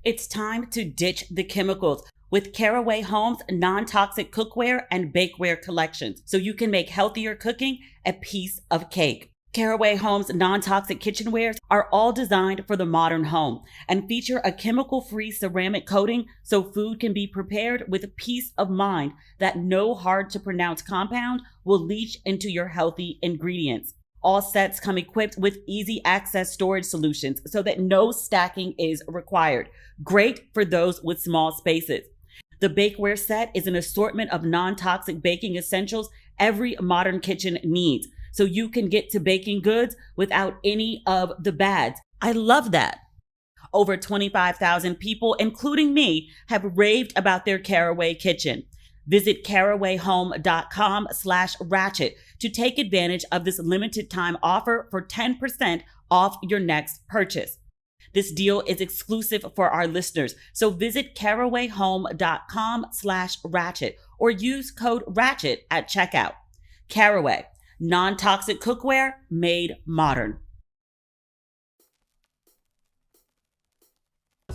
It's time to ditch the chemicals with Caraway Home's non-toxic cookware and bakeware collections so you can make healthier cooking a piece of cake. Caraway Home's non-toxic kitchenwares are all designed for the modern home and feature a chemical-free ceramic coating so food can be prepared with peace of mind that no hard-to-pronounce compound will leach into your healthy ingredients. All sets come equipped with easy access storage solutions so that no stacking is required. Great for those with small spaces. The Bakeware set is an assortment of non-toxic baking essentials every modern kitchen needs, so you can get to baking goods without any of the bads. I love that. Over 25,000 people, including me, have raved about their Caraway kitchen. Visit carawayhome.com/ratchet to take advantage of this limited time offer for 10% off your next purchase. This deal is exclusive for our listeners, so visit carawayhome.com/ratchet or use code RATCHET at checkout. Caraway, non-toxic cookware made modern.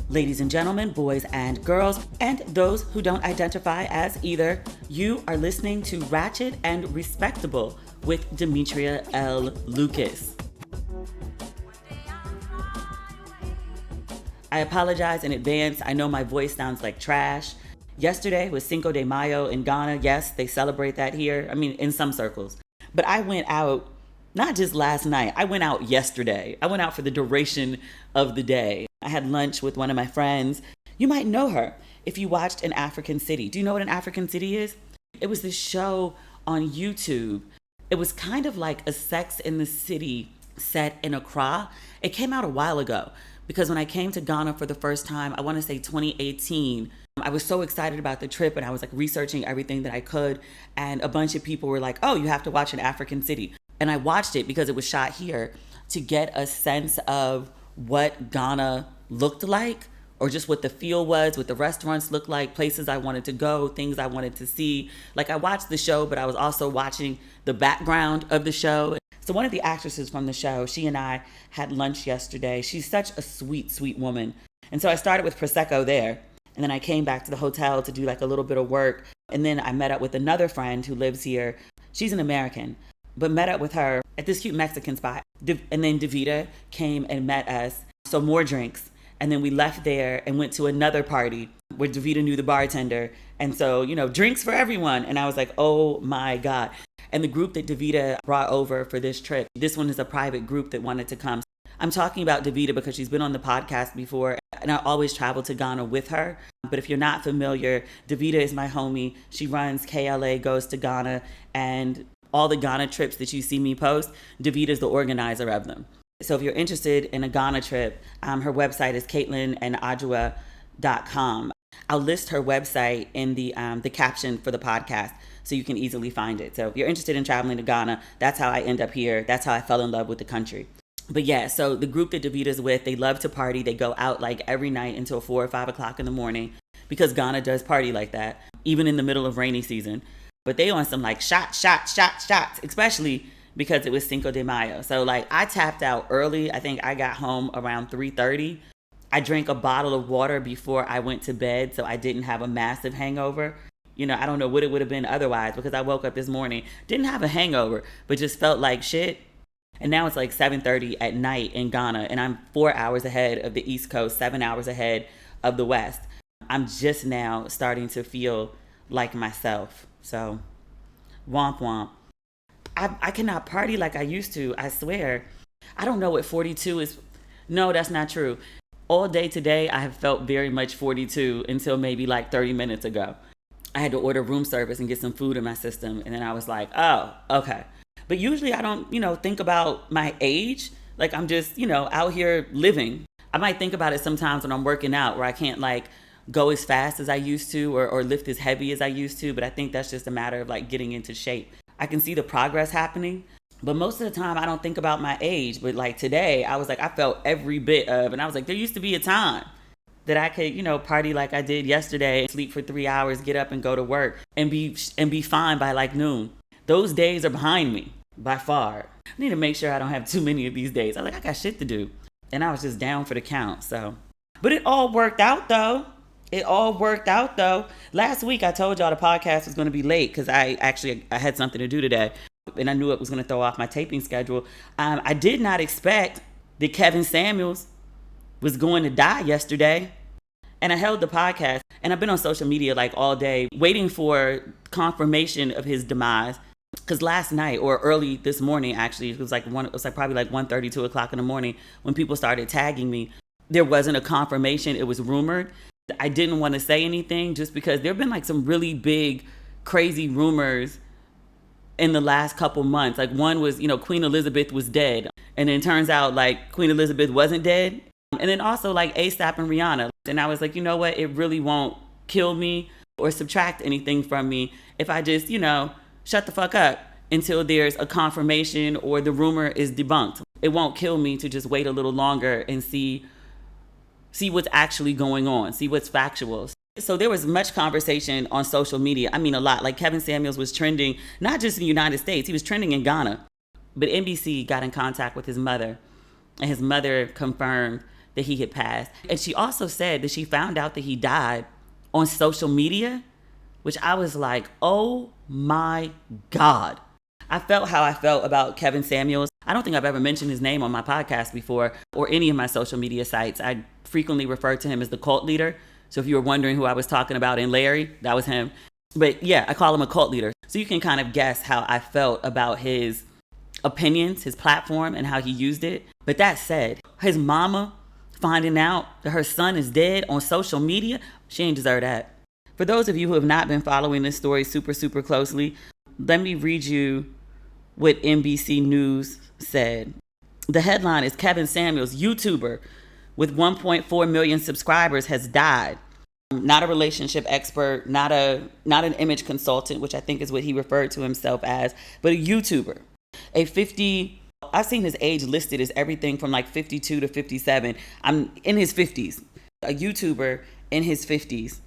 Ladies and gentlemen, boys and girls, and those who don't identify as either, you are listening to Ratchet and Respectable with Demetria L. Lucas. I apologize in advance. I know my voice sounds like trash. Yesterday was Cinco de Mayo in Ghana. Yes, they celebrate that here. I mean, in some circles. But I went out, not just last night, I went out yesterday. I went out for the duration of the day. I had lunch with one of my friends. You might know her if you watched An African City. Do you know what An African City is? It was this show on YouTube. It was kind of like a Sex in the City set in Accra. It came out a while ago because when I came to Ghana for the first time, I want to say 2018, I was so excited about the trip and I was like researching everything that I could. And a bunch of people were like, oh, you have to watch An African City. And I watched it because it was shot here to get a sense of what Ghana looked like, or just what the feel was, what the restaurants looked like, places I wanted to go, things I wanted to see. Like, I watched the show, but I was also watching the background of the show. So one of the actresses from the show, she and I had lunch yesterday. She's such a sweet, sweet woman. And so I started with Prosecco there. And then I came back to the hotel to do like a little bit of work. And then I met up with another friend who lives here. She's an American, but met up with her at this cute Mexican spot. And then Davida came and met us. So more drinks. And then we left there and went to another party where Davida knew the bartender. And so, drinks for everyone. And I was like, oh my God. And the group that Davida brought over for this trip, this one is a private group that wanted to come. I'm talking about Davida because she's been on the podcast before and I always travel to Ghana with her. But if you're not familiar, Davida is my homie. She runs KLA Goes to Ghana, and all the Ghana trips that you see me post, Davida is the organizer of them. So if you're interested in a Ghana trip, her website is caitlinandadjua.com. I'll list her website in the caption for the podcast so you can easily find it. So if you're interested in traveling to Ghana, that's how I end up here. That's how I fell in love with the country. But yeah, so the group that Davida's with, they love to party. They go out like every night until 4 or 5 o'clock in the morning because Ghana does party like that, even in the middle of rainy season. But they on some like shots, especially because it was Cinco de Mayo. So like I tapped out early. I think I got home around 3:30. I drank a bottle of water before I went to bed so I didn't have a massive hangover. I don't know what it would have been otherwise because I woke up this morning, didn't have a hangover, but just felt like shit. And now it's like 7:30 at night in Ghana and I'm 4 hours ahead of the East Coast, 7 hours ahead of the West. I'm just now starting to feel like myself. So womp womp. I cannot party like I used to, I swear. I don't know what 42 is. No, that's not true. All day today, I have felt very much 42 until maybe like 30 minutes ago. I had to order room service and get some food in my system. And then I was like, oh, okay. But usually I don't, think about my age. Like I'm just, out here living. I might think about it sometimes when I'm working out where I can't like go as fast as I used to or lift as heavy as I used to. But I think that's just a matter of like getting into shape. I can see the progress happening. But most of the time I don't think about my age. But like today, I was like, I felt every bit of, and I was like, there used to be a time that I could, party like I did yesterday, sleep for 3 hours, get up and go to work and be fine by like noon. Those days are behind me by far. I need to make sure I don't have too many of these days. I got shit to do. And I was just down for the count. So But it all worked out though. It all worked out though. Last week I told y'all the podcast was going to be late because I had something to do today, and I knew it was going to throw off my taping schedule. I did not expect that Kevin Samuels was going to die yesterday, and I held the podcast. And I've been on social media like all day waiting for confirmation of his demise. Because last night or early this morning, actually, it was probably like 1:30, 2 o'clock in the morning when people started tagging me. There wasn't a confirmation. It was rumored. I didn't want to say anything just because there have been like some really big, crazy rumors in the last couple months. Like one was, Queen Elizabeth was dead. And then turns out like Queen Elizabeth wasn't dead. And then also like ASAP and Rihanna. And I was like, you know what? It really won't kill me or subtract anything from me if I just, shut the fuck up until there's a confirmation or the rumor is debunked. It won't kill me to just wait a little longer and see what's actually going on, see what's factual. So there was much conversation on social media. I mean, a lot. Like Kevin Samuels was trending, not just in the United States, he was trending in Ghana. But NBC got in contact with his mother, and his mother confirmed that he had passed. And she also said that she found out that he died on social media, which I was like, oh my God. I felt how I felt about Kevin Samuels. I don't think I've ever mentioned his name on my podcast before or any of my social media sites. I frequently refer to him as the cult leader. So if you were wondering who I was talking about in Larry, that was him. But yeah, I call him a cult leader. So you can kind of guess how I felt about his opinions, his platform, and how he used it. But that said, his mama finding out that her son is dead on social media, she ain't deserve that. For those of you who have not been following this story super, super closely, let me read you what NBC News said. The headline is Kevin Samuels, YouTuber with 1.4 million subscribers, has died. Not a relationship expert, not an image consultant, which I think is what he referred to himself as, but a YouTuber. I've seen his age listed as everything from like 52 to 57. I'm in his 50s. A YouTuber in his 50s.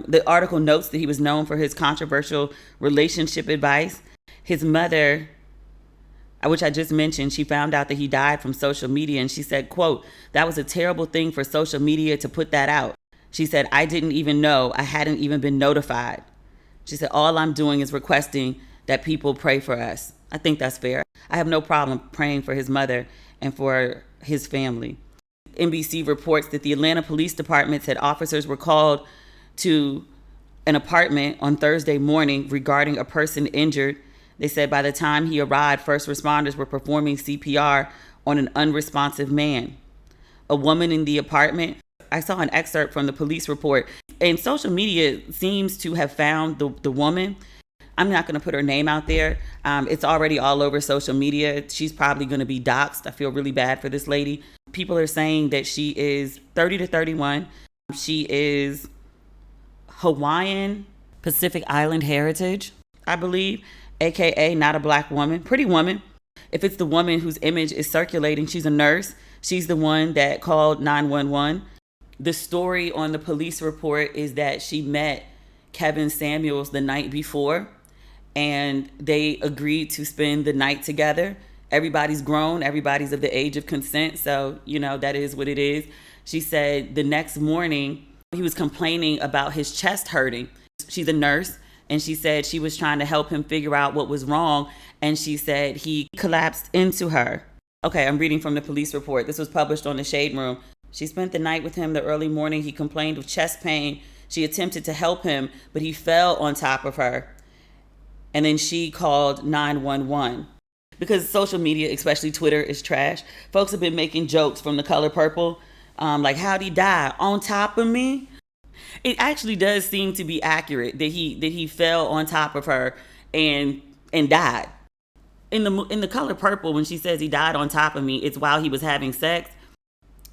The article notes that he was known for his controversial relationship advice. His mother, which I just mentioned, she found out that he died from social media, and she said, quote, "That was a terrible thing for social media to put that out." She said, "I didn't even know. I hadn't even been notified." She said, "All I'm doing is requesting that people pray for us." I think that's fair. I have no problem praying for his mother and for his family. NBC reports that the Atlanta Police Department said officers were called to an apartment on Thursday morning regarding a person injured. They said by the time he arrived, first responders were performing CPR on an unresponsive man. A woman in the apartment, I saw an excerpt from the police report, and social media seems to have found the woman. I'm not going to put her name out there. It's already all over social media. She's probably going to be doxxed. I feel really bad for this lady. People are saying that she is 30 to 31. She is Hawaiian Pacific Island heritage, I believe, aka not a black woman, pretty woman. If it's the woman whose image is circulating, she's a nurse. She's the one that called 911. The story on the police report is that she met Kevin Samuels the night before, and they agreed to spend the night together. Everybody's grown, everybody's of the age of consent, so that is what it is. She said the next morning he was complaining about his chest hurting. She's a nurse, and she said she was trying to help him figure out what was wrong, and she said he collapsed into her. Okay, I'm reading from the police report. This was published on the Shade Room. She spent the night with him the early morning. He complained of chest pain. She attempted to help him, but he fell on top of her. And then she called 911. Because social media, especially Twitter, is trash. Folks have been making jokes from The Color Purple. Like, how'd he die? On top of me? It actually does seem to be accurate that he fell on top of her and died. In the Color Purple, when she says he died on top of me, it's while he was having sex.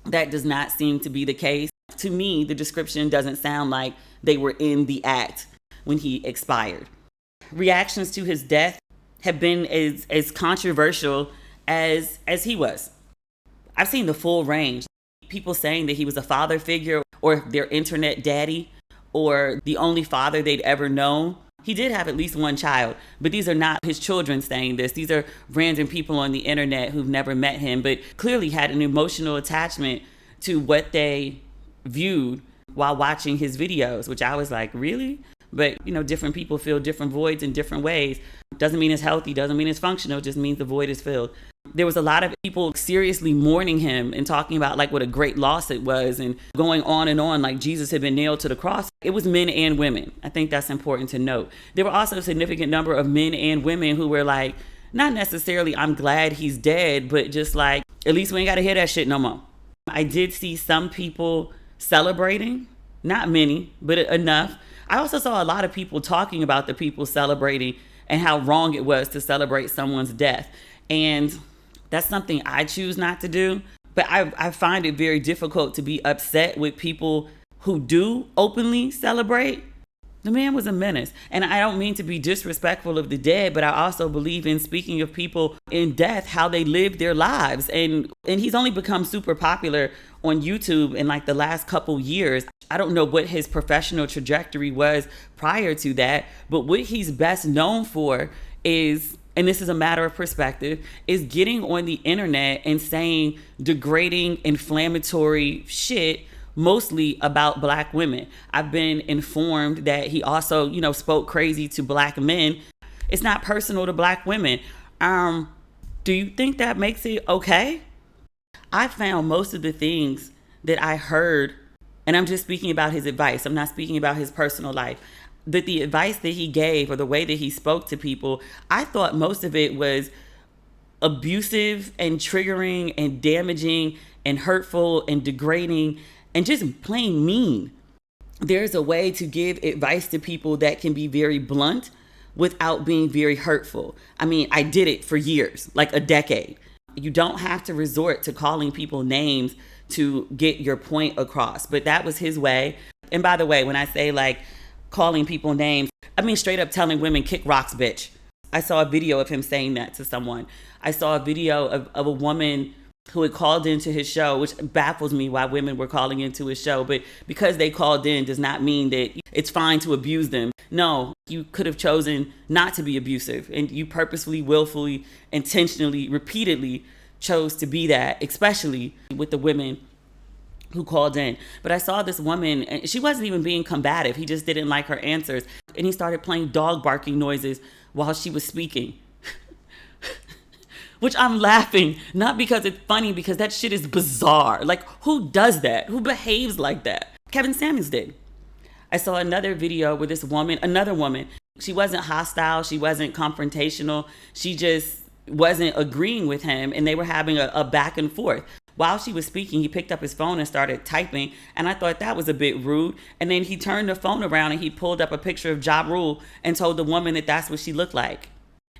That does not seem to be the case. To me, the description doesn't sound like they were in the act when he expired. Reactions to his death have been as controversial as he was. I've seen the full range. People saying that he was a father figure or their internet daddy or the only father they'd ever known. He did have at least one child, but these are not his children saying this. These are random people on the internet who've never met him, but clearly had an emotional attachment to what they viewed while watching his videos, which I was like, really? But, different people fill different voids in different ways. Doesn't mean it's healthy, doesn't mean it's functional, just means the void is filled. There was a lot of people seriously mourning him and talking about like what a great loss it was and going on and on like Jesus had been nailed to the cross. It was men and women. I think that's important to note. There were also a significant number of men and women who were like, not necessarily, I'm glad he's dead, but just like, at least we ain't got to hear that shit no more. I did see some people celebrating, not many, but enough. I also saw a lot of people talking about the people celebrating and how wrong it was to celebrate someone's death. And that's something I choose not to do. But I find it very difficult to be upset with people who do openly celebrate. The man was a menace. And I don't mean to be disrespectful of the dead, but I also believe in speaking of people in death, how they lived their lives. And he's only become super popular on YouTube in like the last couple years. I don't know what his professional trajectory was prior to that, but what he's best known for is, and this is a matter of perspective, is getting on the internet and saying degrading, inflammatory shit, mostly about Black women. I've been informed that he also, spoke crazy to Black men. It's not personal to Black women. Do you think that makes it okay? I found most of the things that I heard, and I'm just speaking about his advice, I'm not speaking about his personal life, that the advice that he gave or the way that he spoke to people, I thought most of it was abusive and triggering and damaging and hurtful and degrading and just plain mean. There's a way to give advice to people that can be very blunt without being very hurtful. I mean, I did it for years, like a decade. You don't have to resort to calling people names to get your point across, but that was his way. And by the way, when I say like calling people names, I mean straight up telling women, kick rocks, bitch. I saw a video of him saying that to someone. I saw a video of a woman who had called into his show, which baffles me why women were calling into his show. But because they called in does not mean that it's fine to abuse them. No, you could have chosen not to be abusive. And you purposefully, willfully, intentionally, repeatedly chose to be that, especially with the women who called in. But I saw this woman, and she wasn't even being combative. He just didn't like her answers. And he started playing dog barking noises while she was speaking. Which I'm laughing, not because it's funny, because that shit is bizarre. Like, who does that? Who behaves like that? Kevin Samuels did. I saw another video where another woman, she wasn't hostile, she wasn't confrontational, she just wasn't agreeing with him, and they were having a back and forth. While she was speaking, he picked up his phone and started typing, and I thought that was a bit rude. And then he turned the phone around and he pulled up a picture of Ja Rule and told the woman that that's what she looked like.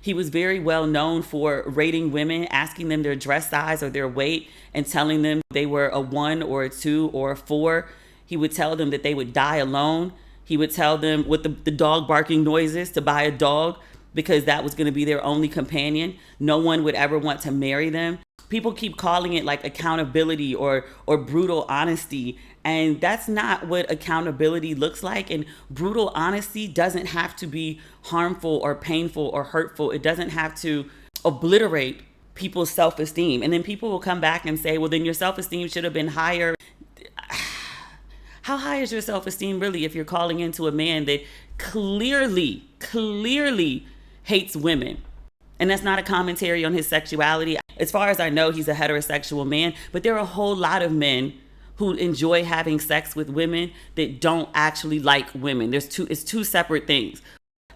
He was very well known for rating women, asking them their dress size or their weight, and telling them they were a 1 or a 2 or a 4. He would tell them that they would die alone. He would tell them with the dog barking noises to buy a dog because that was going to be their only companion. No one would ever want to marry them. People keep calling it like accountability or brutal honesty. And that's not what accountability looks like. And brutal honesty doesn't have to be harmful or painful or hurtful. It doesn't have to obliterate people's self-esteem. And then people will come back and say, well, then your self-esteem should have been higher. How high is your self-esteem really if you're calling into a man that clearly hates women? And that's not a commentary on his sexuality. As far as I know, he's a heterosexual man, but there are a whole lot of men who enjoy having sex with women that don't actually like women. It's two separate things.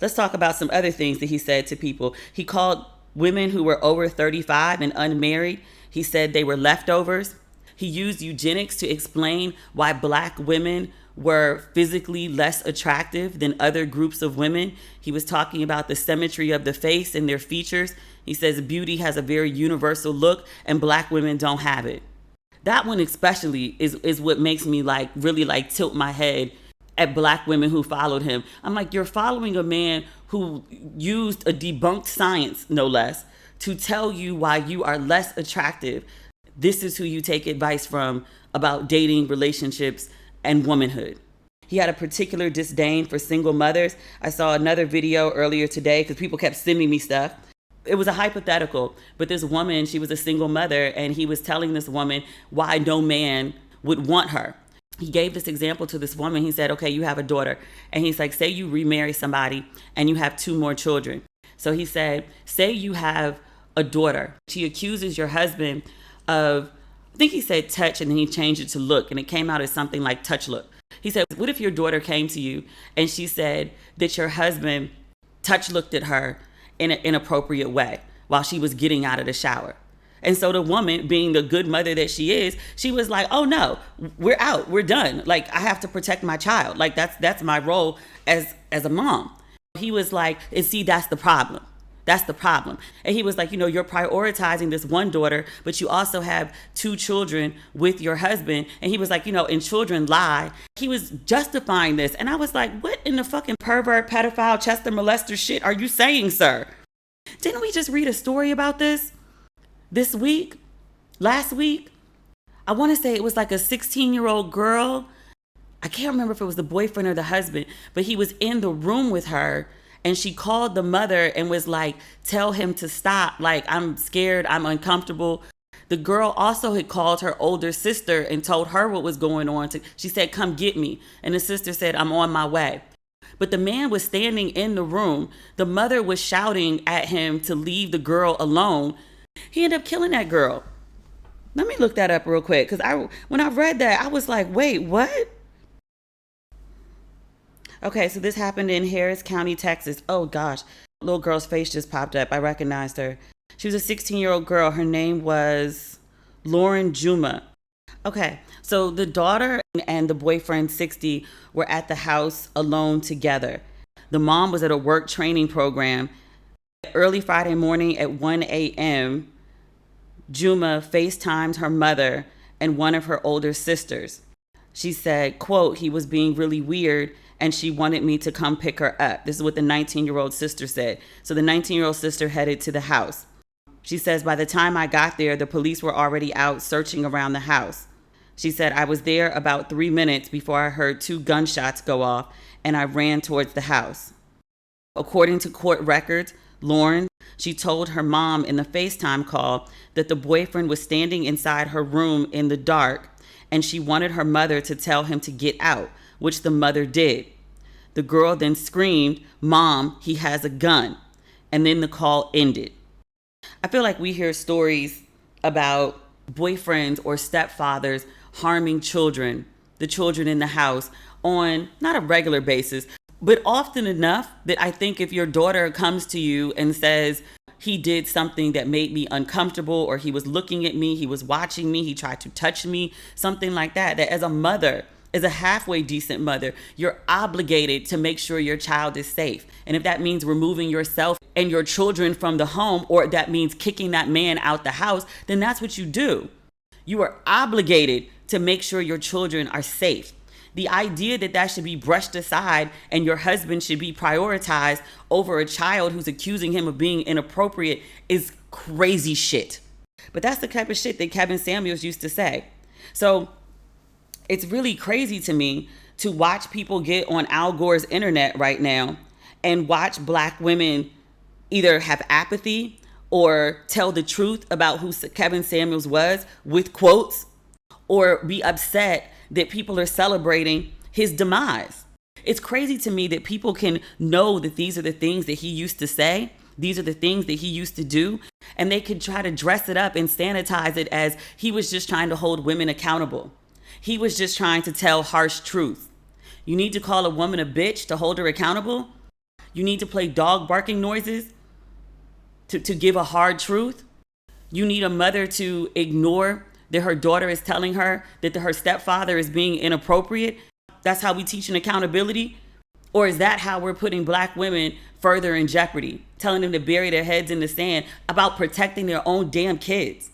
Let's talk about some other things that he said to people. He called women who were over 35 and unmarried, he said they were leftovers. He used eugenics to explain why Black women were physically less attractive than other groups of women. He was talking about the symmetry of the face and their features. He says beauty has a very universal look and Black women don't have it. That one especially is what makes me really tilt my head at Black women who followed him. I'm like, you're following a man who used a debunked science, no less, to tell you why you are less attractive. This is who you take advice from about dating, relationships, and womanhood. He had a particular disdain for single mothers. I saw another video earlier today because people kept sending me stuff. It was a hypothetical, but this woman, she was a single mother, and he was telling this woman why no man would want her. he gave this example to this woman. He said, okay, you have a daughter. And he's like, say you remarry somebody and you have 2 more children. So he said, say you have a daughter. She accuses your husband of, I think he said touch, and then he changed it to look, and it came out as something like touch look. He said, what if your daughter came to you and she said that your husband touch looked at her in an inappropriate way while she was getting out of the shower? And so the woman, being the good mother that she is, she was like, oh no, we're out, we're done. Like, I have to protect my child. Like, that's my role as a mom. He was like, and see, that's the problem. That's the problem. And he was like, you're prioritizing this one daughter, but you also have 2 children with your husband. And he was like, and children lie. He was justifying this. And I was like, what in the fucking pervert, pedophile, Chester molester shit are you saying, sir? Didn't we just read a story about this week? Last week? I want to say it was like a 16-year-old girl. I can't remember if it was the boyfriend or the husband, but he was in the room with her. And she called the mother and was like, tell him to stop. Like, I'm scared. I'm uncomfortable. The girl also had called her older sister and told her what was going on. She said, come get me. And the sister said, I'm on my way. But the man was standing in the room. The mother was shouting at him to leave the girl alone. He ended up killing that girl. Let me look that up real quick. Because when I read that, I was like, wait, what? Okay, so this happened in Harris County, Texas. Oh gosh, little girl's face just popped up. I recognized her. She was a 16-year-old girl. Her name was Lauren Juma. Okay, so the daughter and the boyfriend, 60, were at the house alone together. The mom was at a work training program. Early Friday morning at 1 a.m., Juma FaceTimed her mother and one of her older sisters. She said, quote, he was being really weird and she wanted me to come pick her up. This is what the 19-year-old sister said. So the 19-year-old sister headed to the house. She says, by the time I got there, the police were already out searching around the house. She said, I was there about 3 minutes before I heard 2 gunshots go off and I ran towards the house. According to court records, Lauren, she told her mom in the FaceTime call that the boyfriend was standing inside her room in the dark and she wanted her mother to tell him to get out, which the mother did. The girl then screamed, Mom, he has a gun. And then the call ended. I feel like we hear stories about boyfriends or stepfathers harming children, the children in the house, on not a regular basis, but often enough that I think if your daughter comes to you and says, he did something that made me uncomfortable, or he was looking at me, he was watching me, he tried to touch me, something like that, that as a mother, as a halfway decent mother, you're obligated to make sure your child is safe. And if that means removing yourself and your children from the home, or that means kicking that man out the house, then that's what you do. You are obligated to make sure your children are safe. The idea that that should be brushed aside and your husband should be prioritized over a child who's accusing him of being inappropriate is crazy shit. But that's the type of shit that Kevin Samuels used to say. So it's really crazy to me to watch people get on Al Gore's internet right now and watch Black women either have apathy or tell the truth about who Kevin Samuels was with quotes, or be upset that people are celebrating his demise. It's crazy to me that people can know that these are the things that he used to say, these are the things that he used to do, and they could try to dress it up and sanitize it as he was just trying to hold women accountable. He was just trying to tell harsh truth. You need to call a woman a bitch to hold her accountable? You need to play dog barking noises to give a hard truth? You need a mother to ignore that her daughter is telling her that her stepfather is being inappropriate? That's how we teach an accountability? Or is that how we're putting Black women further in jeopardy, telling them to bury their heads in the sand about protecting their own damn kids?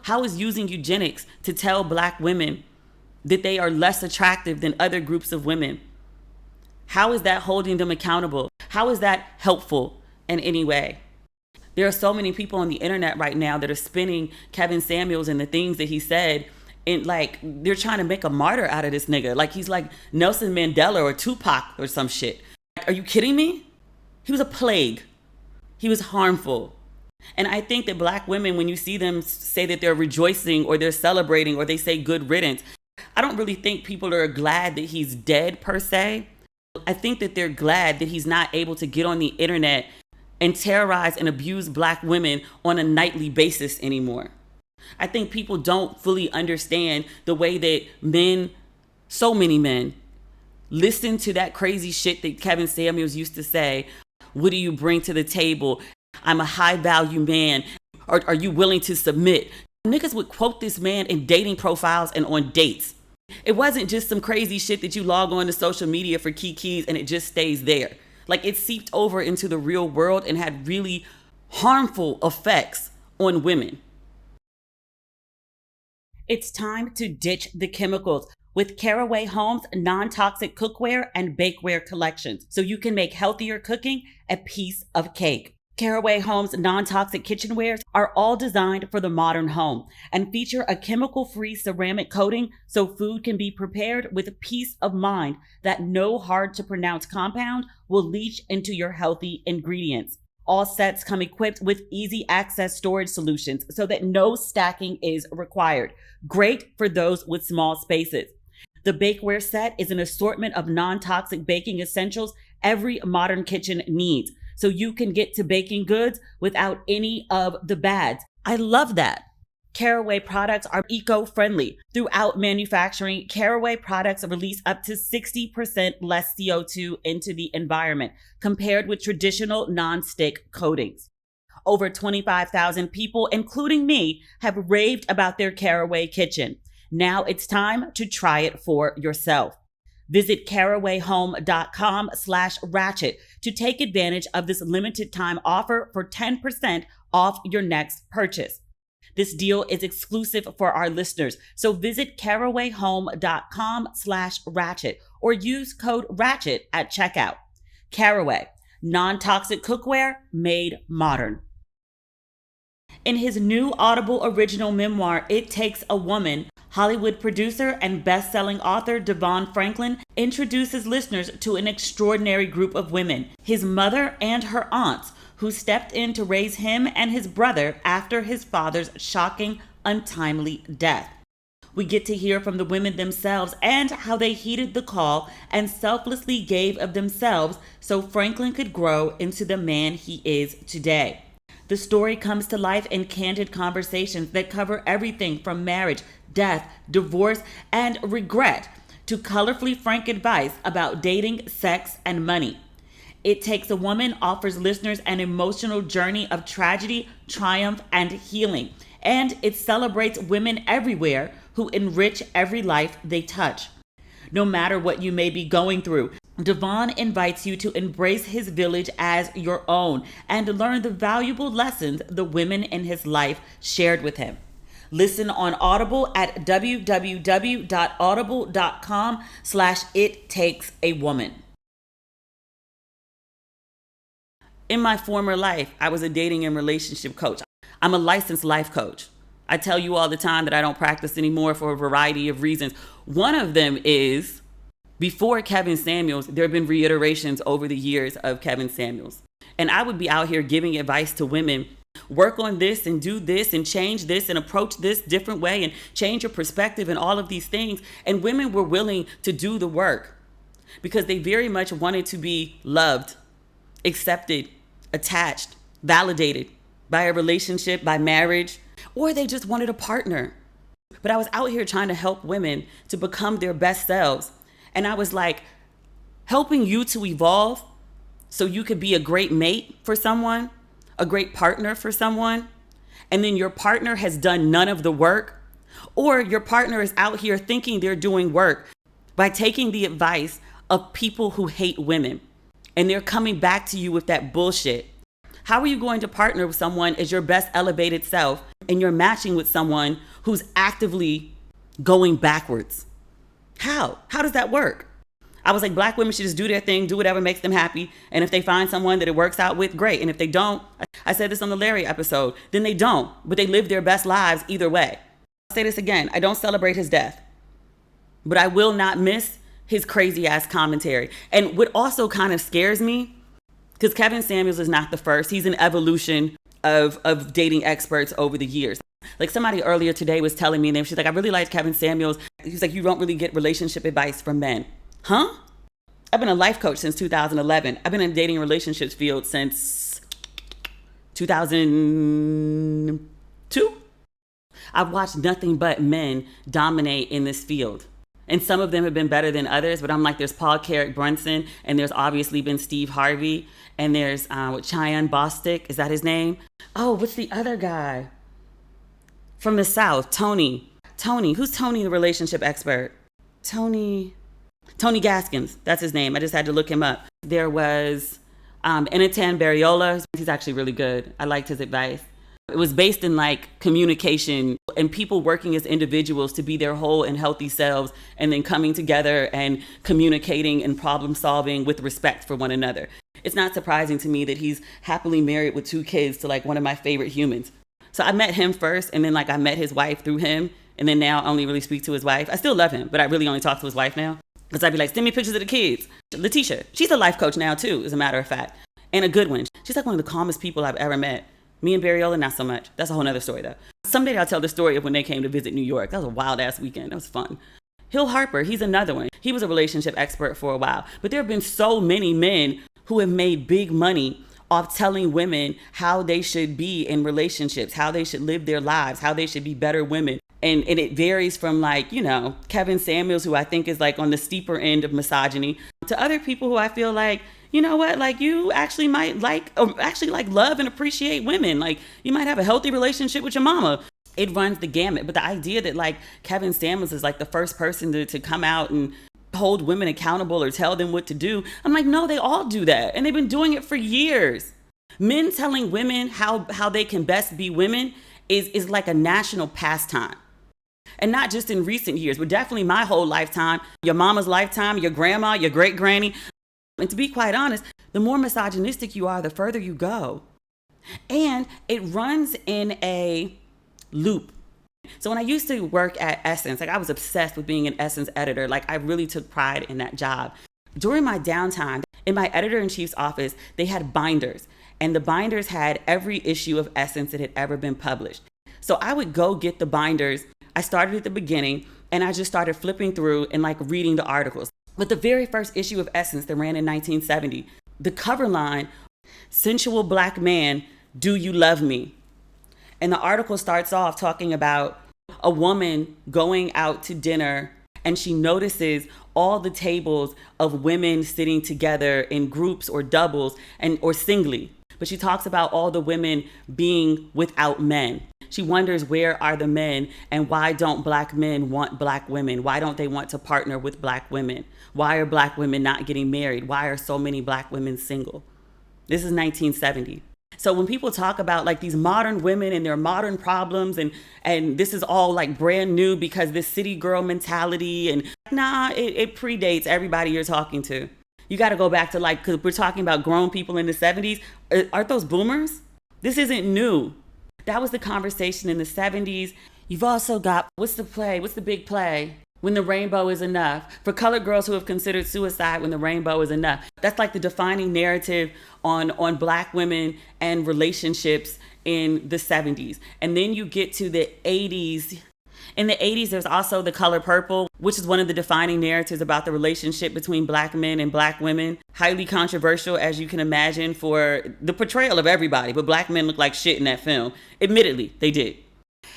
How is using eugenics to tell Black women that they are less attractive than other groups of women? How is that holding them accountable? How is that helpful in any way? There are so many people on the internet right now that are spinning Kevin Samuels and the things that he said, and like they're trying to make a martyr out of this nigga. Like he's like Nelson Mandela or Tupac or some shit. Are you kidding me? He was a plague. He was harmful. And I think that Black women, when you see them say that they're rejoicing or they're celebrating or they say good riddance, I don't really think people are glad that he's dead per se. I think that they're glad that he's not able to get on the internet and terrorize and abuse Black women on a nightly basis anymore. I think people don't fully understand the way that men, so many men, listen to that crazy shit that Kevin Samuels used to say. What do you bring to the table? I'm a high value man. Are you willing to submit? Niggas would quote this man in dating profiles and on dates. It wasn't just some crazy shit that you log on to social media for kikis and it just stays there. Like, it seeped over into the real world and had really harmful effects on women. It's time to ditch the chemicals with Caraway Home's non-toxic cookware and bakeware collections, so you can make healthier cooking a piece of cake. Caraway Home's non-toxic kitchenwares are all designed for the modern home and feature a chemical-free ceramic coating so food can be prepared with peace of mind that no hard-to-pronounce compound will leach into your healthy ingredients. All sets come equipped with easy access storage solutions so that no stacking is required. Great for those with small spaces. The Bakeware set is an assortment of non-toxic baking essentials every modern kitchen needs, so you can get to baking goods without any of the bads. I love that. Caraway products are eco-friendly. Throughout manufacturing, Caraway products release up to 60% less CO2 into the environment compared with traditional non-stick coatings. Over 25,000 people, including me, have raved about their Caraway kitchen. Now it's time to try it for yourself. Visit carawayhome.com/ratchet to take advantage of this limited time offer for 10% off your next purchase. This deal is exclusive for our listeners, so visit carawayhome.com/ratchet or use code RATCHET at checkout. Caraway, non-toxic cookware made modern. In his new Audible original memoir, It Takes a Woman, Hollywood producer and best-selling author Devon Franklin introduces listeners to an extraordinary group of women, his mother and her aunts, who stepped in to raise him and his brother after his father's shocking, untimely death. We get to hear from the women themselves and how they heeded the call and selflessly gave of themselves so Franklin could grow into the man he is today. The story comes to life in candid conversations that cover everything from marriage, death, divorce, and regret to colorfully frank advice about dating, sex, and money. It Takes a Woman offers listeners an emotional journey of tragedy, triumph, and healing, and it celebrates women everywhere who enrich every life they touch. No matter what you may be going through, Devon invites you to embrace his village as your own and learn the valuable lessons the women in his life shared with him. Listen on Audible at www.audible.com/ittakesAwoman. In my former life, I was a dating and relationship coach. I'm a licensed life coach. I tell you all the time that I don't practice anymore for a variety of reasons. One of them is, before Kevin Samuels, there have been reiterations over the years of Kevin Samuels. And I would be out here giving advice to women, work on this and do this and change this and approach this different way and change your perspective and all of these things. And women were willing to do the work because they very much wanted to be loved, accepted, attached, validated by a relationship, by marriage, or they just wanted a partner. But I was out here trying to help women to become their best selves. And I was like, helping you to evolve so you could be a great mate for someone, a great partner for someone, and then your partner has done none of the work, or your partner is out here thinking they're doing work by taking the advice of people who hate women, and they're coming back to you with that bullshit. How are you going to partner with someone as your best elevated self and you're matching with someone who's actively going backwards? How does that work? I was like, Black women should just do their thing, do whatever makes them happy. And if they find someone that it works out with, great. And if they don't, I said this on the Larry episode, then they don't, but they live their best lives either way. I'll say this again. I don't celebrate his death, but I will not miss his crazy ass commentary. And what also kind of scares me, because Kevin Samuels is not the first. He's an evolution of dating experts over the years. Like somebody earlier today was telling me, and she's like, I really like Kevin Samuels. He's like, you don't really get relationship advice from men. Huh? I've been a life coach since 2011. I've been in the dating relationships field since 2002. I've watched nothing but men dominate in this field. And some of them have been better than others, but I'm like, there's Paul Carrick Brunson, and there's obviously been Steve Harvey, and there's Chime Bostic, is that his name? Oh, what's the other guy? From the South, Tony. Who's Tony, the relationship expert? Tony Gaskins, that's his name. I just had to look him up. There was Enitan Barriola. He's actually really good. I liked his advice. It was based in like communication and people working as individuals to be their whole and healthy selves, and then coming together and communicating and problem solving with respect for one another. It's not surprising to me that he's happily married with 2 kids to like one of my favorite humans. So I met him first, and then like I met his wife through him, and then now I only really speak to his wife. I still love him, but I really only talk to his wife now. Because I'd be like, send me pictures of the kids. Letitia, she's a life coach now too, as a matter of fact. And a good one. She's like one of the calmest people I've ever met. Me and Barriola, not so much. That's a whole nother story though. Someday I'll tell the story of when they came to visit New York. That was a wild ass weekend. That was fun. Hill Harper, he's another one. He was a relationship expert for a while. But there have been so many men who have made big money off telling women how they should be in relationships, how they should live their lives, how they should be better women. And it varies from like, you know, Kevin Samuels, who I think is like on the steeper end of misogyny, to other people who I feel like, you know what, like you actually might like, or actually like love and appreciate women. Like you might have a healthy relationship with your mama. It runs the gamut. But the idea that like Kevin Samuels is like the first person to come out and hold women accountable or tell them what to do. I'm like, no, they all do that. And they've been doing it for years. Men telling women how they can best be women is like a national pastime. And not just in recent years, but definitely my whole lifetime, your mama's lifetime, your grandma, your great granny. And to be quite honest, the more misogynistic you are, the further you go. And it runs in a loop. So when I used to work at Essence, like I was obsessed with being an Essence editor. Like I really took pride in that job. During my downtime, in my editor-in-chief's office, they had binders. And the binders had every issue of Essence that had ever been published. So I would go get the binders. I started at the beginning and I just started flipping through and like reading the articles. But the very first issue of Essence that ran in 1970, the cover line, "Sensual Black Man, Do You Love Me?" And the article starts off talking about a woman going out to dinner and she notices all the tables of women sitting together in groups or doubles or singly. But she talks about all the women being without men. She wonders, where are the men, and why don't Black men want Black women? Why don't they want to partner with Black women? Why are Black women not getting married? Why are so many Black women single? This is 1970. So when people talk about like these modern women and their modern problems and this is all like brand new because this city girl mentality, and nah, it predates everybody you're talking to. You got to go back to like, because we're talking about grown people in the 70s. Aren't those boomers? This isn't new. That was the conversation in the 70s. You've also got, what's the big play? When the Rainbow is Enough. For colored girls who have considered suicide, When the Rainbow is Enough. That's like the defining narrative on Black women and relationships in the 70s. And then you get to the 80s. In the 80s, there's also The Color Purple, which is one of the defining narratives about the relationship between Black men and Black women. Highly controversial, as you can imagine, for the portrayal of everybody. But Black men look like shit in that film. Admittedly, they did.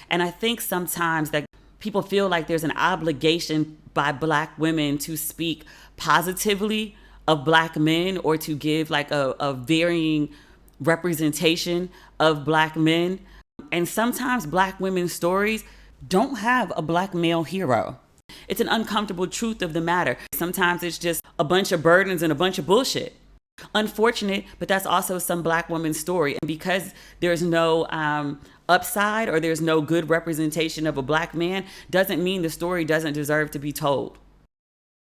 And I think sometimes that people feel like there's an obligation by Black women to speak positively of Black men or to give like a varying representation of Black men. And sometimes Black women's stories don't have a Black male hero. It's an uncomfortable truth of the matter. Sometimes it's just a bunch of burdens and a bunch of bullshit. Unfortunate, but that's also some Black woman's story. And because there's no upside or there's no good representation of a Black man, doesn't mean the story doesn't deserve to be told.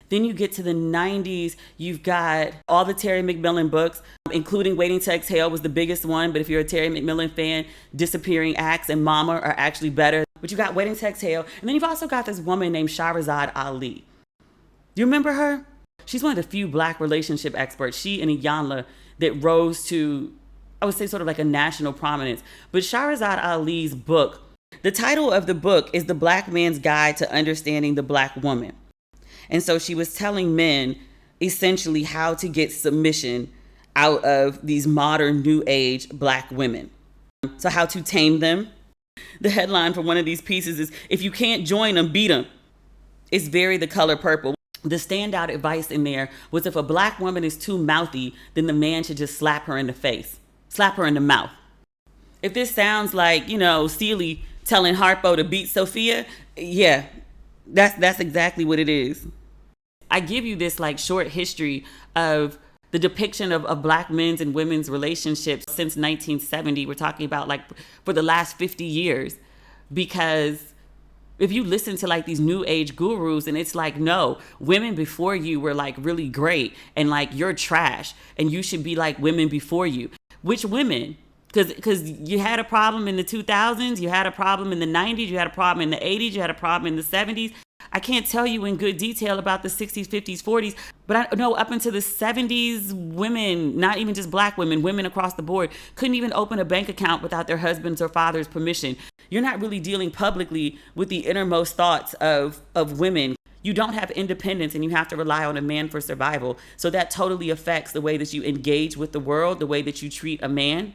Then you get to the 90s, you've got all the Terry Mcmillan books, including Waiting to Exhale was the biggest one. But if you're a Terry Mcmillan fan, Disappearing Acts and Mama are actually better. But you got Waiting to Exhale. And then you've also got this woman named Shahrazad Ali. Do you remember her? She's one of the few Black relationship experts, she and Iyanla, that rose to, I would say, sort of like a national prominence. But Shahrazad Ali's book The title of the book is The Black Man's Guide to Understanding the Black Woman. And so she was telling men essentially how to get submission out of these modern new age Black women. So how to tame them. The headline for one of these pieces is, if you can't join them, beat them. It's very The Color Purple. The standout advice in there was, if a Black woman is too mouthy, then the man should just slap her in the face, slap her in the mouth. If this sounds like, Celie telling Harpo to beat Sophia, yeah, that's exactly what it is. I give you this short history of the depiction of Black men's and women's relationships since 1970. We're talking about for the last 50 years, because if you listen to these new age gurus, and it's no, women before you were really great, and you're trash, and you should be like women before you. Which women? Because you had a problem in the 2000s, you had a problem in the 90s, you had a problem in the 80s, you had a problem in the 70s. I can't tell you in good detail about the 60s, 50s, 40s, but I know up into the 70s, women, not even just Black women, women across the board, couldn't even open a bank account without their husband's or father's permission. You're not really dealing publicly with the innermost thoughts of women. You don't have independence, and you have to rely on a man for survival. So that totally affects the way that you engage with the world, the way that you treat a man.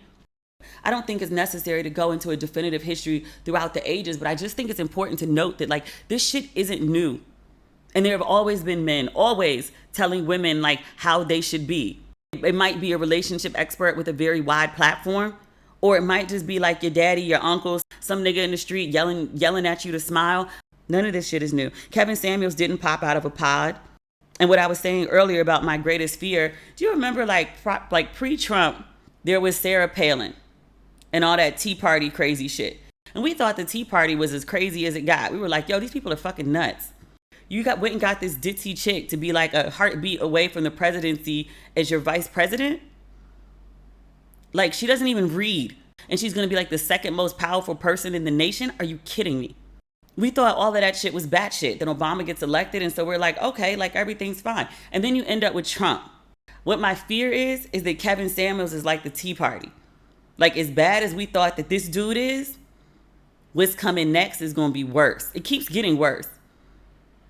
I don't think it's necessary to go into a definitive history throughout the ages, but I just think it's important to note that this shit isn't new. And there have always been men always telling women how they should be. It might be a relationship expert with a very wide platform, or it might just be your daddy, your uncle, some nigga in the street yelling at you to smile. None of this shit is new. Kevin Samuels didn't pop out of a pod. And what I was saying earlier about my greatest fear, do you remember pre-Trump, there was Sarah Palin and all that Tea Party crazy shit. And we thought the Tea Party was as crazy as it got. We were like, yo, these people are fucking nuts. You went and got this ditzy chick to be a heartbeat away from the presidency as your vice president? She doesn't even read. And she's going to be the second most powerful person in the nation? Are you kidding me? We thought all of that shit was batshit. Then Obama gets elected, and so we're okay, everything's fine. And then you end up with Trump. What my fear is that Kevin Samuels is like the Tea Party. As bad as we thought that this dude is, what's coming next is going to be worse. It keeps getting worse.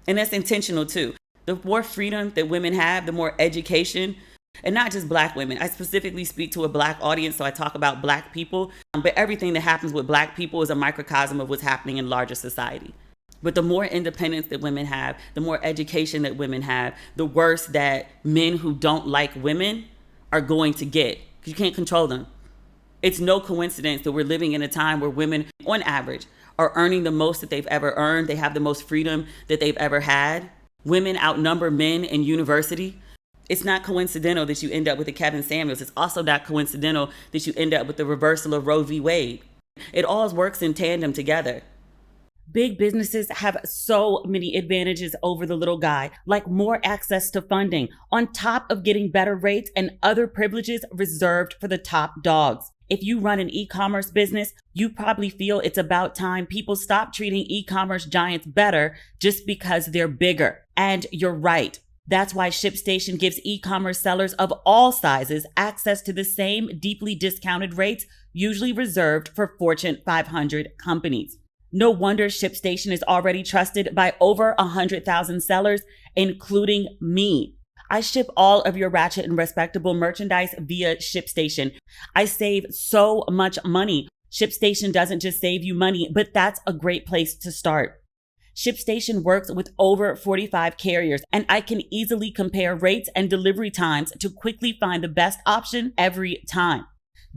And that's intentional too. The more freedom that women have, the more education, and not just Black women. I specifically speak to a Black audience, so I talk about Black people. But everything that happens with Black people is a microcosm of what's happening in larger society. But the more independence that women have, the more education that women have, the worse that men who don't like women are going to get. You can't control them. It's no coincidence that we're living in a time where women, on average, are earning the most that they've ever earned. They have the most freedom that they've ever had. Women outnumber men in university. It's not coincidental that you end up with a Kevin Samuels. It's also not coincidental that you end up with the reversal of Roe v. Wade. It all works in tandem together. Big businesses have so many advantages over the little guy, like more access to funding, on top of getting better rates and other privileges reserved for the top dogs. If you run an e-commerce business, you probably feel it's about time people stop treating e-commerce giants better just because they're bigger. And you're right. That's why ShipStation gives e-commerce sellers of all sizes access to the same deeply discounted rates usually reserved for Fortune 500 companies. No wonder ShipStation is already trusted by over 100,000 sellers, including me. I ship all of your Ratchet and Respectable merchandise via ShipStation. I save so much money. ShipStation doesn't just save you money, but that's a great place to start. ShipStation works with over 45 carriers, and I can easily compare rates and delivery times to quickly find the best option every time.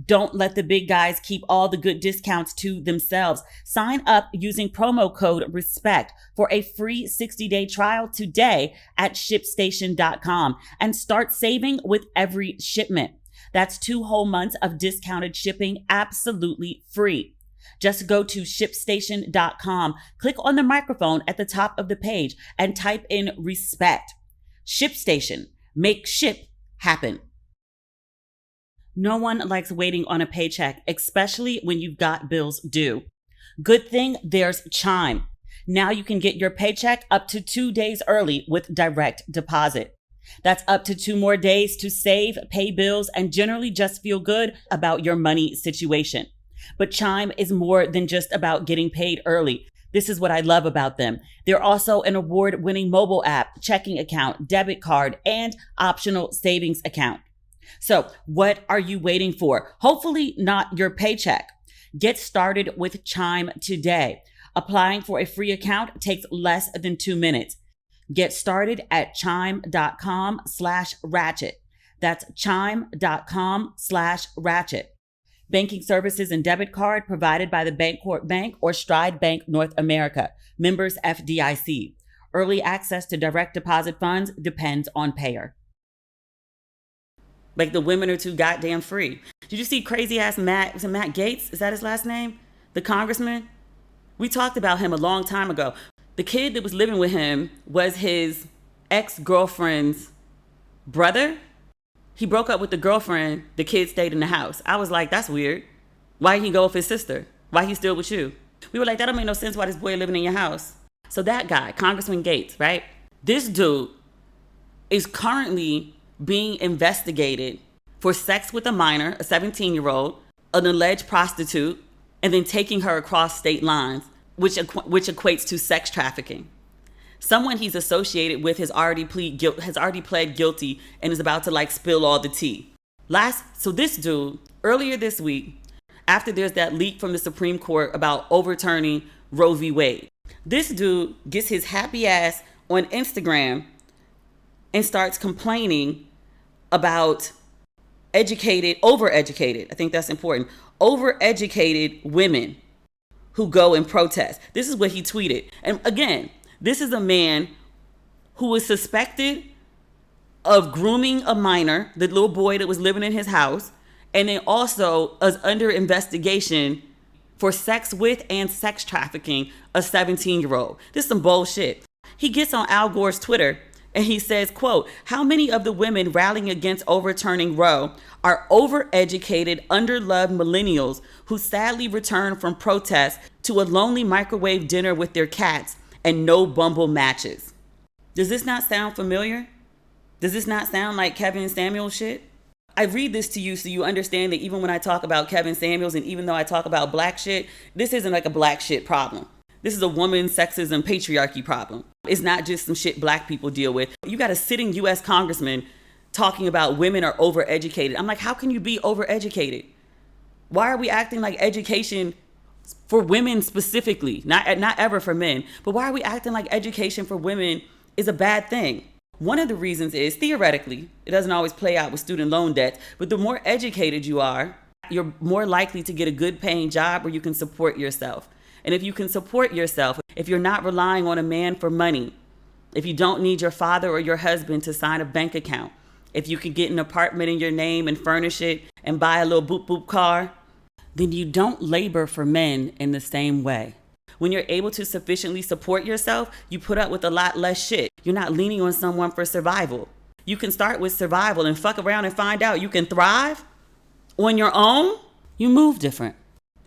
Don't let the big guys keep all the good discounts to themselves. Sign up using promo code RESPECT for a free 60-day trial today at ShipStation.com and start saving with every shipment. That's 2 whole months of discounted shipping absolutely free. Just go to ShipStation.com, click on the microphone at the top of the page, and type in RESPECT. ShipStation. Make ship happen. No one likes waiting on a paycheck, especially when you've got bills due. Good thing there's Chime. Now you can get your paycheck up to 2 days early with direct deposit. That's up to 2 more days to save, pay bills, and generally just feel good about your money situation. But Chime is more than just about getting paid early. This is what I love about them. They're also an award-winning mobile app, checking account, debit card, and optional savings account. So what are you waiting for? Hopefully not your paycheck. Get started with Chime today. Applying for a free account takes less than 2 minutes. Get started at chime.com/ratchet. That's chime.com/ratchet. Banking services and debit card provided by the Bancorp Bank or Stride Bank North America. Members FDIC. Early access to direct deposit funds depends on payer. Like the women are too goddamn free. Did you see crazy ass Matt? Was it Matt Gaetz? Is that his last name? The congressman? We talked about him a long time ago. The kid that was living with him was his ex-girlfriend's brother. He broke up with the girlfriend. The kid stayed in the house. I was like, that's weird. Why didn't he go with his sister? Why he still with you? We were like, that don't make no sense why this boy living in your house. So that guy, Congressman Gaetz, right? This dude is currently being investigated for sex with a minor, a 17-year-old, an alleged prostitute, and then taking her across state lines, which equates to sex trafficking. Someone he's associated with has already pled guilty and is about to spill all the tea. So this dude, earlier this week, after there's that leak from the Supreme Court about overturning Roe v. Wade, this dude gets his happy ass on Instagram and starts complaining about overeducated, I think that's important, overeducated women who go and protest. This is what he tweeted. And again, this is a man who was suspected of grooming a minor, the little boy that was living in his house, and then also is under investigation for sex with and sex trafficking a 17-year-old. This is some bullshit. He gets on Al Gore's Twitter and he says, quote, how many of the women rallying against overturning Roe are overeducated, underloved millennials who sadly return from protests to a lonely microwave dinner with their cats and no Bumble matches? Does this not sound familiar? Does this not sound like Kevin Samuels shit? I read this to you so you understand that even when I talk about Kevin Samuels and even though I talk about black shit, this isn't like a black shit problem. This is a woman sexism patriarchy problem. It's not just some shit black people deal with. You got a sitting U.S. congressman talking about women are overeducated. I'm like, how can you be overeducated? Why are we acting like education for women specifically, not ever for men, but why are we acting like education for women is a bad thing? One of the reasons is, theoretically, it doesn't always play out with student loan debt, but the more educated you are, you're more likely to get a good paying job where you can support yourself. And if you can support yourself, if you're not relying on a man for money, if you don't need your father or your husband to sign a bank account, if you can get an apartment in your name and furnish it and buy a little boop boop car, then you don't labor for men in the same way. When you're able to sufficiently support yourself, you put up with a lot less shit. You're not leaning on someone for survival. You can start with survival and fuck around and find out you can thrive on your own. You move different.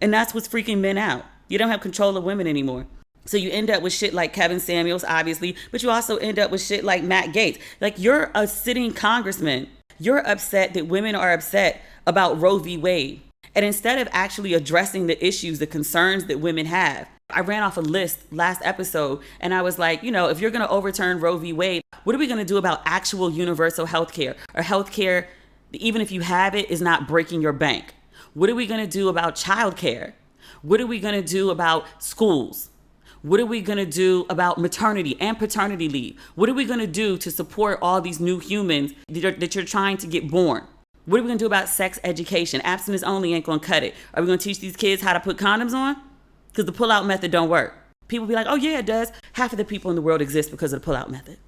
And that's what's freaking men out. You don't have control of women anymore. So you end up with shit like Kevin Samuels, obviously, but you also end up with shit like Matt Gaetz. Like, you're a sitting congressman. You're upset that women are upset about Roe v. Wade. And instead of actually addressing the issues, the concerns that women have, I ran off a list last episode and I was like, if you're going to overturn Roe v. Wade, what are we going to do about actual universal health care? Or health care, even if you have it, is not breaking your bank? What are we going to do about childcare? What are we going to do about schools? What are we going to do about maternity and paternity leave? What are we going to do to support all these new humans that you're trying to get born? What are we going to do about sex education? Abstinence only ain't going to cut it. Are we going to teach these kids how to put condoms on? Because the pull-out method don't work. People be like, oh yeah, it does. Half of the people in the world exist because of the pull-out method.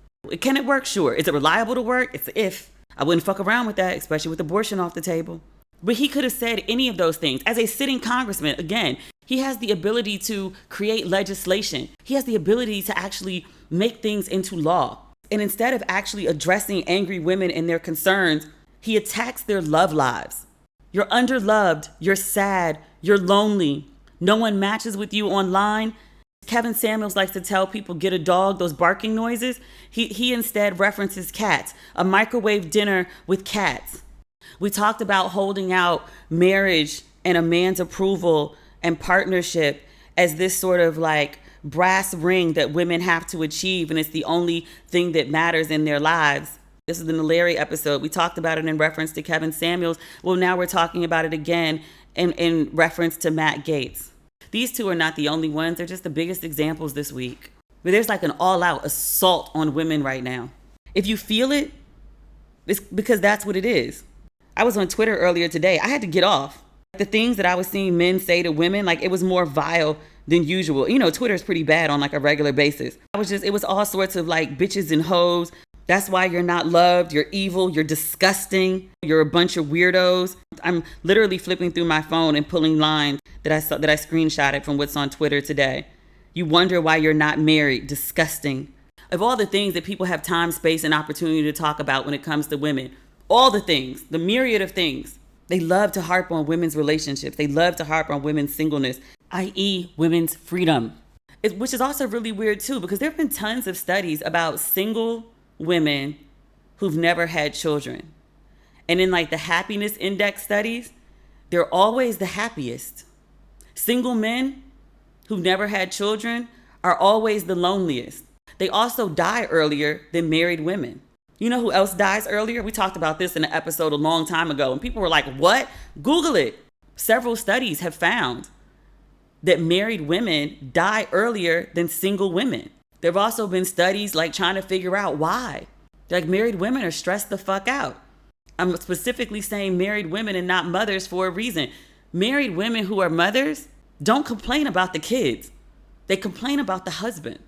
Can it work? Sure. Is it reliable to work? It's an if. I wouldn't fuck around with that, especially with abortion off the table. But he could have said any of those things. As a sitting congressman, again, he has the ability to create legislation. He has the ability to actually make things into law. And instead of actually addressing angry women and their concerns, he attacks their love lives. You're underloved, you're sad, you're lonely. No one matches with you online. Kevin Samuels likes to tell people, get a dog, those barking noises. He instead references cats, a microwave dinner with cats. We talked about holding out marriage and a man's approval and partnership as this sort of like brass ring that women have to achieve, and it's the only thing that matters in their lives. This is the Larry episode. We talked about it in reference to Kevin Samuels. Well, now we're talking about it again in reference to Matt Gaetz. These two are not the only ones. They're just the biggest examples this week. But there's like an all-out assault on women right now. If you feel it, it's because that's what it is. I was on Twitter earlier today. I had to get off. The things that I was seeing men say to women, like it was more vile than usual. You know, Twitter is pretty bad on like a regular basis. It was all sorts of like bitches and hoes. That's why you're not loved. You're evil. You're disgusting. You're a bunch of weirdos. I'm literally flipping through my phone and pulling lines that I screenshotted from what's on Twitter today. You wonder why you're not married. Disgusting. Of all the things that people have time, space, and opportunity to talk about when it comes to women, all the things, the myriad of things, they love to harp on women's relationships. They love to harp on women's singleness, i.e. women's freedom. Which is also really weird too, because there have been tons of studies about single women who've never had children. And in like the happiness index studies, they're always the happiest. Single men who've never had children are always the loneliest. They also die earlier than married women. You know who else dies earlier? We talked about this in an episode a long time ago, and people were like, what? Google it. Several studies have found that married women die earlier than single women. There have also been studies like trying to figure out why. Like married women are stressed the fuck out. I'm specifically saying married women and not mothers for a reason. Married women who are mothers don't complain about the kids. They complain about the husband.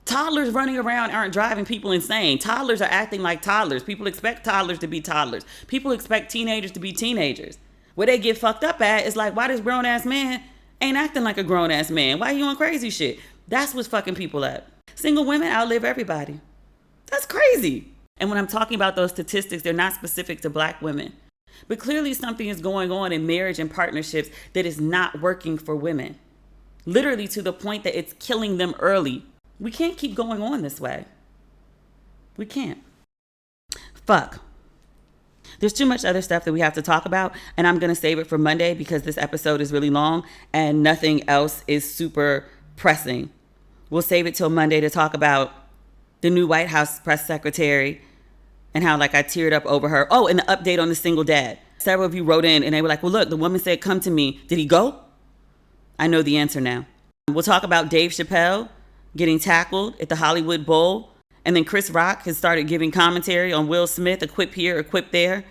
Toddlers running around aren't driving people insane. Toddlers are acting like toddlers. People expect toddlers to be toddlers. People expect teenagers to be teenagers. Where they get fucked up at is like, why this grown ass man ain't acting like a grown ass man? Why you on crazy shit? That's what's fucking people up. Single women outlive everybody. That's crazy. And when I'm talking about those statistics, they're not specific to Black women. But clearly something is going on in marriage and partnerships that is not working for women. Literally to the point that it's killing them early. We can't keep going on this way. We can't. Fuck. There's too much other stuff that we have to talk about, and I'm going to save it for Monday because this episode is really long and nothing else is super pressing. We'll save it till Monday to talk about the new White House press secretary and how like I teared up over her. Oh, and the update on the single dad. Several of you wrote in and they were like, well, look, the woman said, come to me. Did he go? I know the answer now. We'll talk about Dave Chappelle getting tackled at the Hollywood Bowl. And then Chris Rock has started giving commentary on Will Smith, a quip here, a quip there.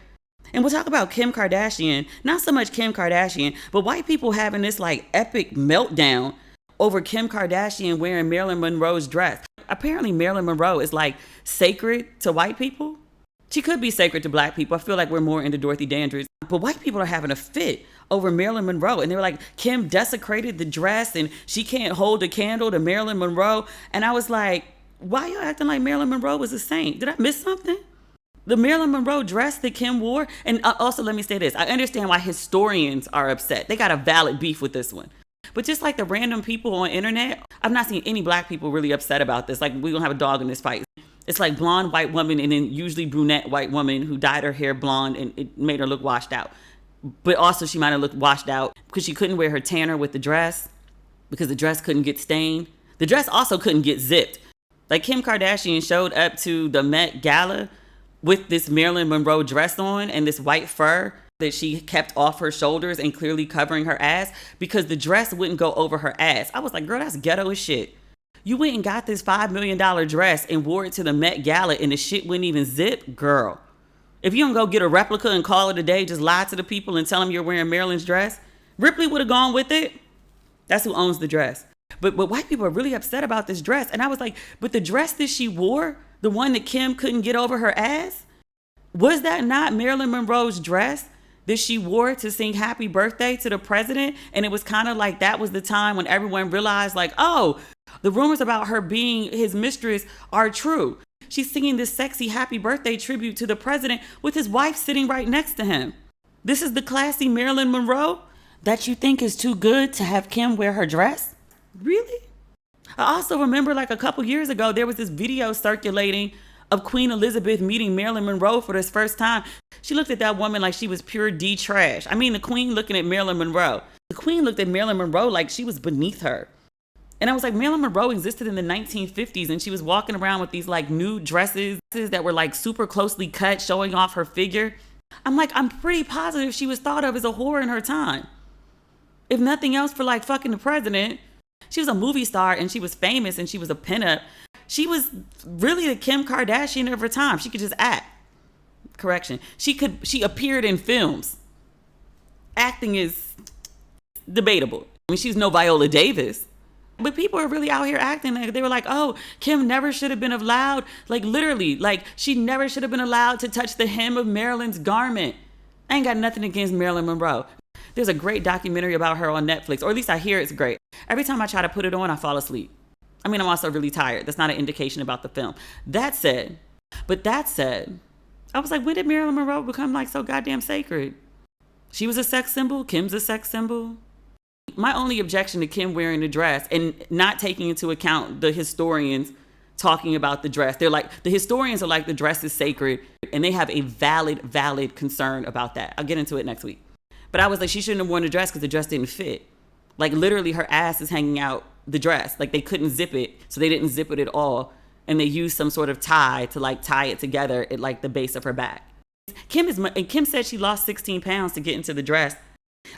And we'll talk about Kim Kardashian. Not so much Kim Kardashian, but white people having this like epic meltdown over Kim Kardashian wearing Marilyn Monroe's dress. Apparently Marilyn Monroe is like sacred to white people. She could be sacred to Black people. I feel like we're more into Dorothy Dandridge. But white people are having a fit over Marilyn Monroe. And they were like, Kim desecrated the dress and she can't hold a candle to Marilyn Monroe. And I was like, why are you acting like Marilyn Monroe was a saint? Did I miss something? The Marilyn Monroe dress that Kim wore. And also, let me say this. I understand why historians are upset. They got a valid beef with this one. But just like the random people on internet, I've not seen any Black people really upset about this. Like, we don't have a dog in this fight. It's like blonde white woman and then usually brunette white woman who dyed her hair blonde and it made her look washed out. But also she might have looked washed out because she couldn't wear her tanner with the dress because the dress couldn't get stained. The dress also couldn't get zipped. Like Kim Kardashian showed up to the Met Gala with this Marilyn Monroe dress on and this white fur that she kept off her shoulders and clearly covering her ass because the dress wouldn't go over her ass. I was like, girl, that's ghetto as shit. You went and got this $5 million dress and wore it to the Met Gala and the shit wouldn't even zip? Girl, if you don't go get a replica and call it a day, just lie to the people and tell them you're wearing Marilyn's dress, Ripley would have gone with it. That's who owns the dress. But white people are really upset about this dress. And I was like, but the dress that she wore, the one that Kim couldn't get over her ass, was that not Marilyn Monroe's dress that she wore to sing happy birthday to the president? And it was kind of like that was the time when everyone realized like, oh, the rumors about her being his mistress are true. She's singing this sexy happy birthday tribute to the president with his wife sitting right next to him. This is the classy Marilyn Monroe that you think is too good to have Kim wear her dress? Really? I also remember like a couple years ago, there was this video circulating of Queen Elizabeth meeting Marilyn Monroe for this first time. She looked at that woman like she was pure D trash. I mean, the Queen looking at Marilyn Monroe. The Queen looked at Marilyn Monroe like she was beneath her. And I was like, Marilyn Monroe existed in the 1950s, and she was walking around with these like nude dresses that were like super closely cut, showing off her figure. I'm like, I'm pretty positive she was thought of as a whore in her time. If nothing else, for like fucking the president. She was a movie star and she was famous and she was a pinup. She was really the Kim Kardashian of her time. She could just act. Correction. She appeared in films. Acting is debatable. I mean, she's no Viola Davis. But people are really out here acting like they were like, oh, Kim never should have been allowed. Like literally, like she never should have been allowed to touch the hem of Marilyn's garment. I ain't got nothing against Marilyn Monroe. There's a great documentary about her on Netflix, or at least I hear it's great. Every time I try to put it on, I fall asleep. I mean, I'm also really tired. That's not an indication about the film. That said, I was like, when did Marilyn Monroe become like so goddamn sacred? She was a sex symbol. Kim's a sex symbol. My only objection to Kim wearing the dress and not taking into account the historians talking about the dress. They're like, the historians are like, the dress is sacred, and they have a valid concern about that. I'll get into it next week. But I was like, she shouldn't have worn the dress because the dress didn't fit. Like literally her ass is hanging out the dress. Like they couldn't zip it, so they didn't zip it at all. And they used some sort of tie to like tie it together at like the base of her back. Kim said she lost 16 pounds to get into the dress.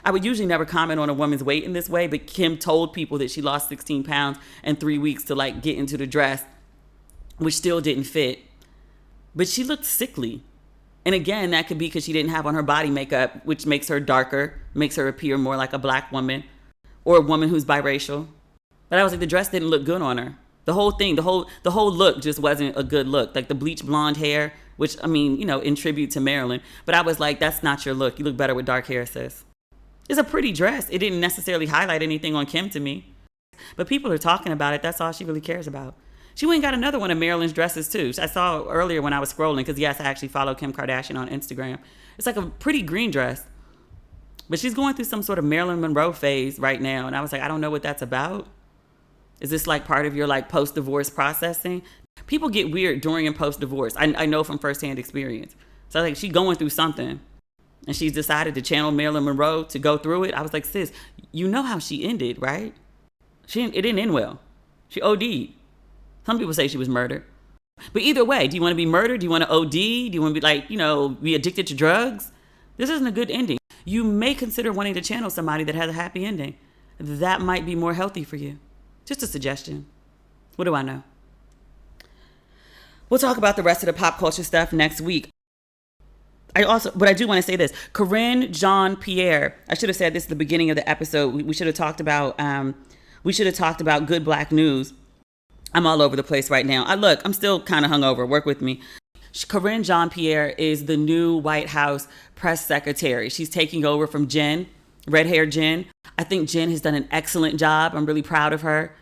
I would usually never comment on a woman's weight in this way, but Kim told people that she lost 16 pounds in 3 weeks to like get into the dress, which still didn't fit. But she looked sickly. And again, that could be because she didn't have on her body makeup, which makes her darker, makes her appear more like a black woman or a woman who's biracial. But I was like, the dress didn't look good on her. The whole thing, the whole look just wasn't a good look. Like the bleach blonde hair, which I mean, you know, in tribute to Marilyn. But I was like, that's not your look. You look better with dark hair, sis. It's a pretty dress. It didn't necessarily highlight anything on Kim to me. But people are talking about it. That's all she really cares about. She went and got another one of Marilyn's dresses too. I saw earlier when I was scrolling, because yes, I actually follow Kim Kardashian on Instagram. It's like a pretty green dress. But she's going through some sort of Marilyn Monroe phase right now. And I was like, I don't know what that's about. Is this like part of your like post-divorce processing? People get weird during and post-divorce. I know from firsthand experience. So I was like, she's going through something. And she's decided to channel Marilyn Monroe to go through it. I was like, sis, you know how she ended, right? It didn't end well. She OD'd. Some people say she was murdered. But either way, do you want to be murdered? Do you want to OD? Do you want to be like, you know, be addicted to drugs? This isn't a good ending. You may consider wanting to channel somebody that has a happy ending. That might be more healthy for you. Just a suggestion. What do I know? We'll talk about the rest of the pop culture stuff next week. But I do want to say this. Corinne Jean-Pierre, I should have said this at the beginning of the episode. We should have talked about good black news. I'm all over the place right now. I'm still kind of hungover. Work with me. Corinne Jean-Pierre is the new White House press secretary. She's taking over from Jen, red-haired Jen. I think Jen has done an excellent job. I'm really proud of her.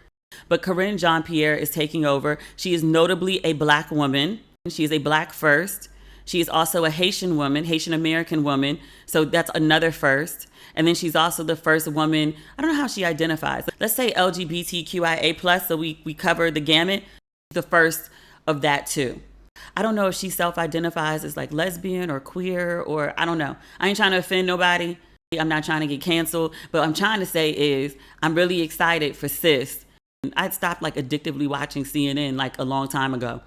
But Corinne Jean-Pierre is taking over. She is notably a black woman. She is a black first. She is also a Haitian woman, Haitian American woman. So that's another first. And then she's also the first woman, I don't know how she identifies. Let's say LGBTQIA+, so we cover the gamut. The first of that too. I don't know if she self-identifies as like lesbian or queer or I don't know. I ain't trying to offend nobody. I'm not trying to get canceled. But what I'm trying to say is I'm really excited for sis. I'd stopped like addictively watching CNN like a long time ago.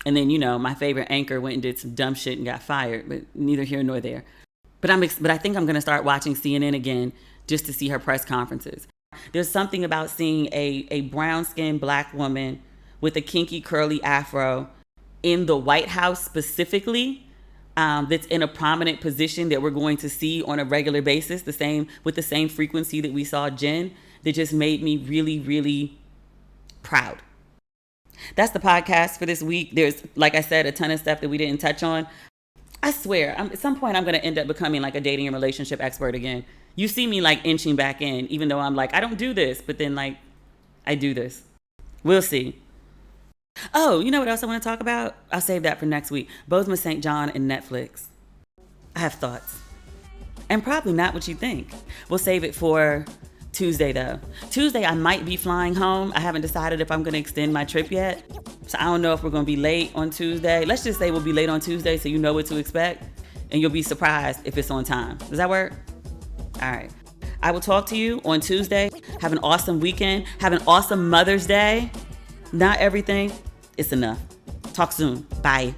And then, you know, my favorite anchor went and did some dumb shit and got fired, but neither here nor there. But I think I'm going to start watching CNN again just to see her press conferences. There's something about seeing a brown-skinned black woman with a kinky curly afro in the White House specifically, that's in a prominent position that we're going to see on a regular basis, with the same frequency that we saw Jen, that just made me really, really proud. That's the podcast for this week. There's, like I said, a ton of stuff that we didn't touch on. I swear, at some point I'm going to end up becoming like a dating and relationship expert again. You see me like inching back in, even though I'm like, I don't do this, but then like, I do this. We'll see. Oh, you know what else I want to talk about? I'll save that for next week. Bozoma St. John and Netflix. I have thoughts. And probably not what you think. We'll save it for Tuesday though. Tuesday I might be flying home. I haven't decided if I'm gonna extend my trip yet. So I don't know if we're gonna be late on Tuesday. Let's just say we'll be late on Tuesday so you know what to expect and you'll be surprised if it's on time. Does that work? All right. I will talk to you on Tuesday. Have an awesome weekend. Have an awesome Mother's Day. Not everything, it's enough. Talk soon. Bye.